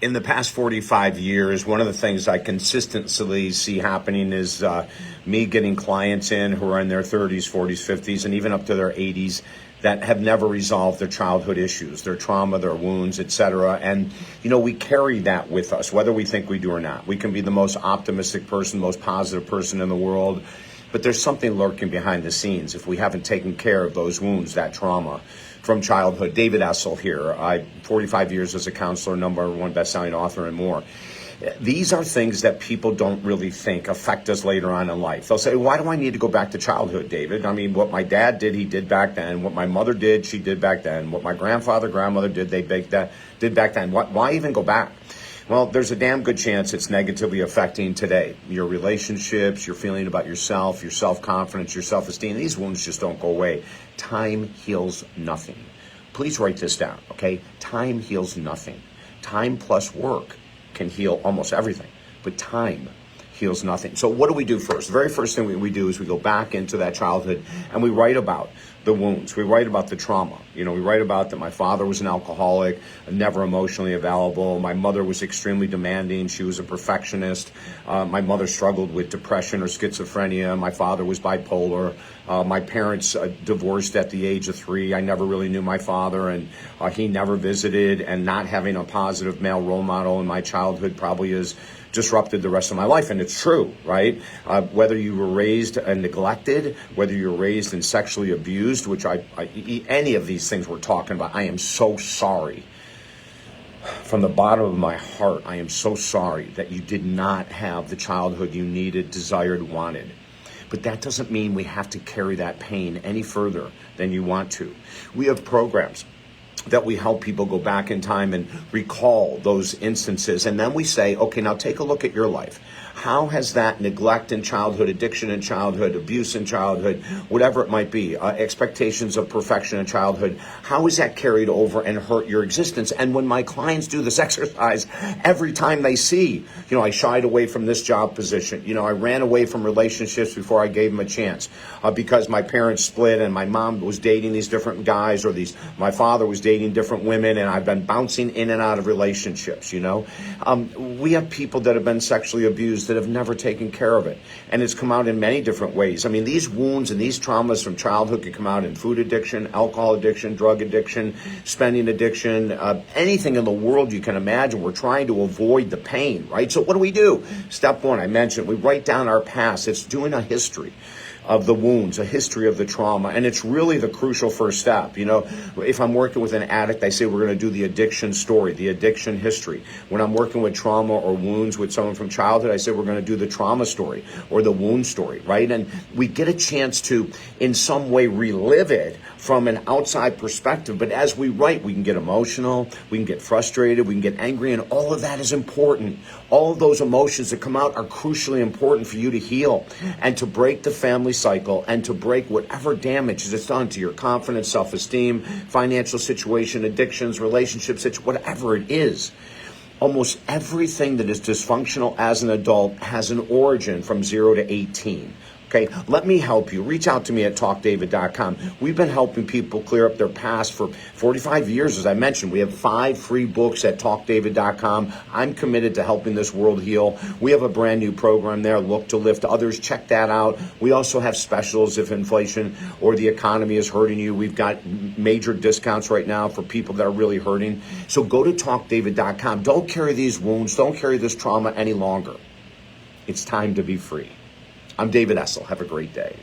In the past 45 years, one of the things I consistently see happening is me getting clients in who are in their 30s, 40s, 50s, and even up to their 80s that have never resolved their childhood issues, their trauma, their wounds, etc. And, we carry that with us, whether we think we do or not. We can be the most optimistic person, most positive person in the world, but there's something lurking behind the scenes if we haven't taken care of those wounds, that trauma from childhood. David Essel here. 45 years as a counselor, #1 best-selling author, and more. These are things that people don't really think affect us later on in life. They'll say, why do I need to go back to childhood, David? I mean, what my dad did, he did back then. What my mother did, she did back then. What my grandmother did, they did back then. Why even go back? Well, there's a damn good chance it's negatively affecting today. Your relationships, your feeling about yourself, your self-confidence, your self-esteem. These wounds just don't go away. Time heals nothing. Please write this down, okay? Time heals nothing. Time plus work can heal almost everything, but time heals nothing. So what do we do first? The very first thing we do is we go back into that childhood and we write about the wounds. We write about the trauma. We write about that my father was an alcoholic, never emotionally available. My mother was extremely demanding. She was a perfectionist. My mother struggled with depression or schizophrenia. My father was bipolar. My parents divorced at the age of 3. I never really knew my father, and he never visited, and not having a positive male role model in my childhood probably is disrupted the rest of my life. And it's true, right? Whether you were raised neglected, whether you were raised and sexually abused, which any of these things we're talking about, I am so sorry. From the bottom of my heart, I am so sorry that you did not have the childhood you needed, desired, wanted. But that doesn't mean we have to carry that pain any further than you want to. We have programs that we help people go back in time and recall those instances. And then we say, okay, now take a look at your life. How has that neglect in childhood, addiction in childhood, abuse in childhood, whatever it might be, expectations of perfection in childhood, how is that carried over and hurt your existence? And when my clients do this exercise, every time they see, I shied away from this job position, I ran away from relationships before I gave them a chance because my parents split and my mom was dating these different guys, or my father was dating different women, and I've been bouncing in and out of relationships, We have people that have been sexually abused that have never taken care of it. And it's come out in many different ways. I mean, these wounds and these traumas from childhood can come out in food addiction, alcohol addiction, drug addiction, spending addiction, anything in the world you can imagine. We're trying to avoid the pain, right? So what do? Step 1, I mentioned, we write down our past. It's doing a history of the wounds, a history of the trauma. And it's really the crucial first step. If I'm working with an addict, I say we're going to do the addiction story, the addiction history. When I'm working with trauma or wounds with someone from childhood, I say we're going to do the trauma story or the wound story, right? And we get a chance to, in some way, relive it from an outside perspective. But as we write, we can get emotional, we can get frustrated, we can get angry, and all of that is important. All of those emotions that come out are crucially important for you to heal and to break the family cycle and to break whatever damage it's done to your confidence, self-esteem, financial situation, addictions, relationships, whatever it is. Almost everything that is dysfunctional as an adult has an origin from 0 to 18. Okay, let me help you. Reach out to me at talkdavid.com. We've been helping people clear up their past for 45 years, as I mentioned. We have 5 free books at talkdavid.com. I'm committed to helping this world heal. We have a brand new program there, Look to Lift Others. Check that out. We also have specials if inflation or the economy is hurting you. We've got major discounts right now for people that are really hurting. So go to talkdavid.com. Don't carry these wounds. Don't carry this trauma any longer. It's time to be free. I'm David Essel. Have a great day.